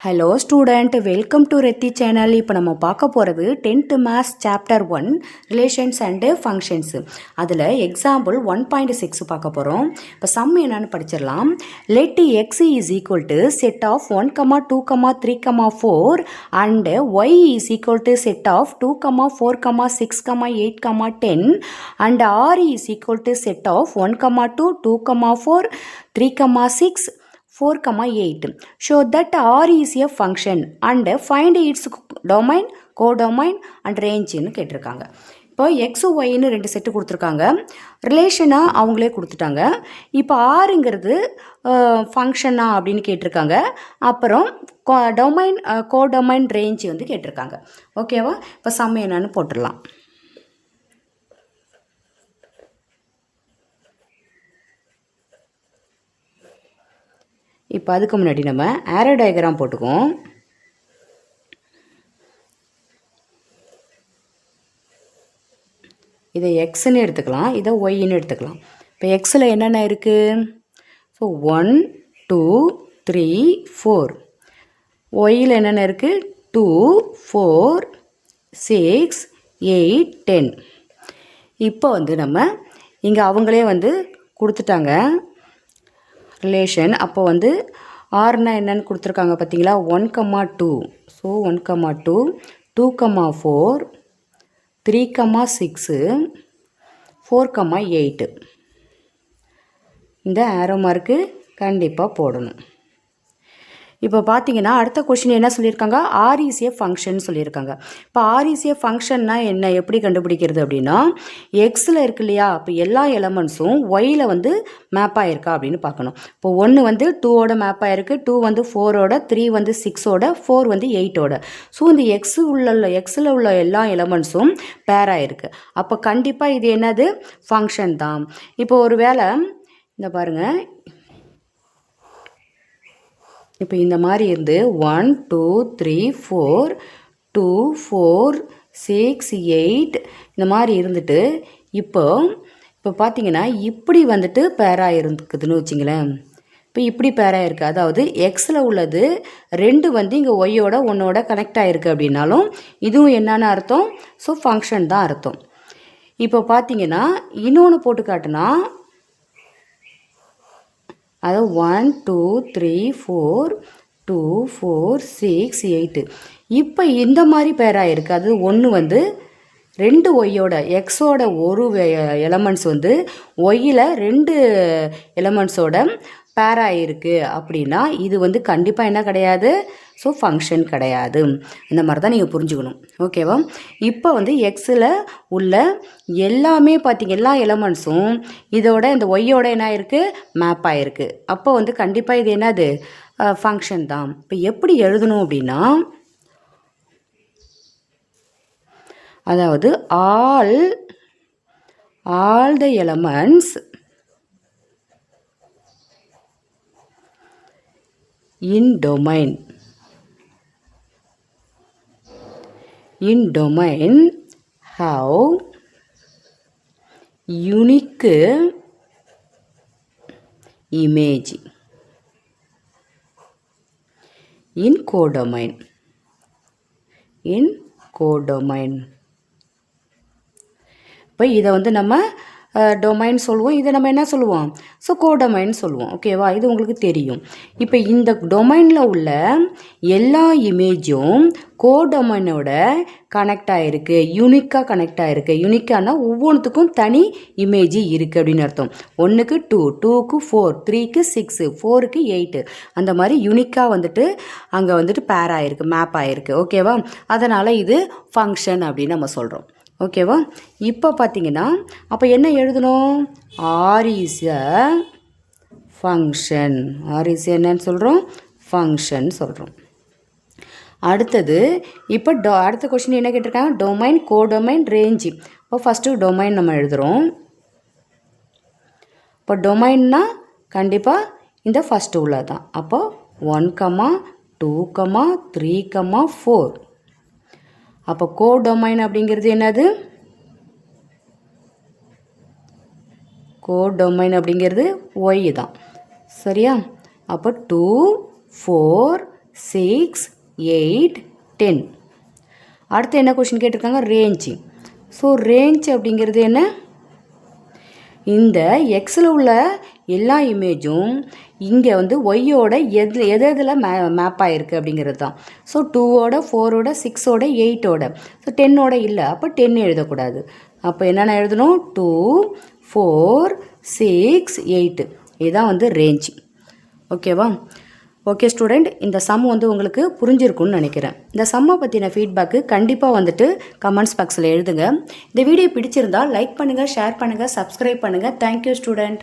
Hello student, welcome to ரெத்தி channel. இப்போ நம்ம பார்க்க போகிறது 10th maths chapter 1 relations and functions. அதில் எக்ஸாம்பிள் 1.6 பார்க்க போகிறோம். இப்போ சம் என்னன்னு படிச்சிடலாம். Let X is equal to set of 1,2,3,4 and Y is equal to set of 2,4,6,8,10 and R is equal to set of 1,2, 2,4, 3,6, 4,8. Show that R is a function and find its domain, codomain and range ன்னு கேட்டிருக்காங்க. இப்போ x ஒய்ன்னு 2 set கொடுத்துருக்காங்க. ரிலேஷனாக அவங்களே கொடுத்துட்டாங்க. இப்போ ஆறுங்கிறது ஃபங்க்ஷனா அப்படின்னு கேட்டிருக்காங்க. அப்புறம் டொமைன், கோடொமைன் ரேஞ்ச் வந்து கேட்டிருக்காங்க. ஓகேவா? இப்போ சம் என்னன்னு போட்டுடலாம். இப்போ அதுக்கு முன்னாடி நம்ம ஆரோ டயக்ராம் போட்டுக்குவோம். இதை எக்ஸ்ன்னு எடுத்துக்கலாம், இதை ஒய்ன்னு எடுத்துக்கலாம். இப்போ எக்ஸில் என்னென்ன இருக்குது? ஸோ 1, 2, 3, 4. ஒய்யில் என்னென்ன இருக்குது? 2, 4, 6, 8, 10. இப்போ வந்து நம்ம இங்கே அவங்களே வந்து கொடுத்துட்டாங்க ரிலேஷன். அப்போ வந்து ஆர்னா என்னன்னு கொடுத்துருக்காங்க பார்த்தீங்களா? 1,2. ஸோ 1,2, 2,4, 3,6, 4,8. இந்த ஆரோ மார்க்கு கண்டிப்பாக போடணும். இப்போ பார்த்தீங்கன்னா அடுத்த கொஷின் என்ன சொல்லியிருக்காங்க? ஆர் இஸ் ஏ ஃபங்க்ஷன் சொல்லியிருக்காங்க. இப்போ ஆர் இஸ் ஏ ஃபங்க்ஷன்னா என்ன, எப்படி கண்டுபிடிக்கிறது அப்படின்னா, எக்ஸில் இருக்கு இல்லையா? இப்போ எல்லா எலமெண்ட்ஸும் ஒய்யில் வந்து மேப் ஆகிருக்கா அப்படின்னு பார்க்கணும். இப்போ 1 வந்து 2ஓட மேப் ஆகிருக்கு, 2 வந்து 4ஓட, 3 வந்து 6ஓட, 4 வந்து 8ஓட. ஸோ இந்த எக்ஸில் உள்ள எல்லா எலமெண்ட்ஸும் பேர் ஆகிருக்கு. அப்போ கண்டிப்பாக இது என்னது? ஃபங்க்ஷன் தான். இப்போ ஒரு வேளை இந்த பாருங்கள், இப்போ இந்த மாதிரி இருந்து 1, 2, 3, 4, 2, 4, 6, 8 இந்த மாதிரி இருந்துட்டு இப்போ பார்த்தீங்கன்னா இப்படி வந்துட்டு பேராக இருக்குதுன்னு வச்சுங்களேன். இப்போ இப்படி பேராக இருக்குது. அதாவது எக்ஸில் உள்ளது 2 வந்து இங்கே ஒய்யோட 1ஓட கனெக்ட் ஆகிருக்கு அப்படின்னாலும் இதுவும் என்னென்னு அர்த்தம்? ஸோ ஃபங்க்ஷன் தான் அர்த்தம். இப்போ பார்த்தீங்கன்னா இன்னொன்று போட்டு காட்டுனா, அதாவது 1, 2, 3, 4, 2, 4, 6, 8. இப்போ இந்த மாதிரி பேராக இருக்குது. அது 1 வந்து 2 ஒய்யோட, எக்ஸோட ஒரு எலமெண்ட்ஸ் வந்து ஒய்யில் 2 எலமெண்ட்ஸோட பேராக இருக்குது அப்படின்னா இது வந்து கண்டிப்பாக என்ன கிடையாது? ஸோ ஃபங்க்ஷன் கிடையாது. இந்த மாதிரி தான் நீங்கள் புரிஞ்சுக்கணும். ஓகேவா? இப்போ வந்து எக்ஸில் உள்ள எல்லாமே பார்த்திங்க, எல்லா எலமெண்ட்ஸும் இதோட இந்த ஒய்யோட என்ன இருக்குது? மேப் ஆகிருக்கு. அப்போ வந்து கண்டிப்பாக இது என்னது? ஃபங்க்ஷன் தான். இப்போ எப்படி எழுதணும் அப்படின்னா, அதாவது all the elements in domain have unique image in codomain. இப்போ இதை வந்து நம்ம டொமைன் சொல்லுவோம், இதை நம்ம என்ன சொல்லுவோம்? ஸோ கோடொமைன் சொல்லுவோம். ஓகேவா? இது உங்களுக்கு தெரியும். இப்போ இந்த டொமைனில் உள்ள எல்லா இமேஜும் கோடொமைனோட கனெக்ட் ஆகிருக்கு, யூனிக்காக கனெக்ட் ஆகிருக்கு. யூனிக்கானா ஒவ்வொன்றுத்துக்கும் தனி இமேஜ் இருக்குது அப்படின்னு அர்த்தம். 1க்கு 2, 2க்கு 4, 3க்கு 6, 4க்கு 8 அந்த மாதிரி யூனிக்காக வந்துட்டு அங்கே வந்துட்டு பேர் ஆகிருக்கு, மேப் ஆகிருக்கு. ஓகேவா? அதனால் இது ஃபங்க்ஷன் அப்படின்னு நம்ம சொல்கிறோம். ஓகேவா? இப்போ பார்த்தீங்கன்னா அப்போ என்ன எழுதணும்? R is a function. R is என்னன்னு சொல்கிறோம்? ஃபங்க்ஷன் சொல்கிறோம். அடுத்தது இப்போ அடுத்த கொஸ்டின் என்ன கேட்டிருக்காங்க? Domain, codomain, range. இப்போ ஃபஸ்ட்டு டொமைன் நம்ம எழுதுகிறோம். இப்போ டொமைன்னா கண்டிப்பாக இந்த ஃபஸ்ட்டு உள்ளது தான். அப்போ 1, 2, 3, 4. அப்போ கோடொமைன் அப்படிங்கிறது என்னது? கோடொமைன் அப்படிங்கிறது ஒய் தான். சரியா? அப்போ 2, 4, 6 8 10. அடுத்து என்ன கொஷின் கேட்டிருக்காங்க, ரேஞ்சு. ஸோ ரேஞ்ச் அப்படிங்கிறது என்ன, இந்த எக்ஸில் உள்ள எல்லா இமேஜும் இங்கே வந்து ஒய்யோட எதில் மேப் ஆகிருக்கு அப்படிங்கிறது தான். ஸோ 2ஓட 4ஓட 6ஓட 8ஓட, ஸோ 10ஓட இல்லை, அப்போ 10 எழுதக்கூடாது. அப்போ என்னென்ன எழுதணும், 2 4 6 8, இதுதான் வந்து ரேஞ்ச். ஓகேவா? ஓகே ஸ்டூடெண்ட், இந்த சம் வந்து உங்களுக்கு புரிஞ்சிருக்குன்னு நினைக்கிறேன். இந்த சம்மை பற்றின ஃபீட்பேக்கு கண்டிப்பாக வந்துட்டு கமெண்ட்ஸ் பாக்ஸில் எழுதுங்க. இந்த வீடியோ பிடிச்சிருந்தால் லைக் பண்ணுங்கள், ஷேர் பண்ணுங்கள், சப்ஸ்கிரைப் பண்ணுங்கள். Thank you student.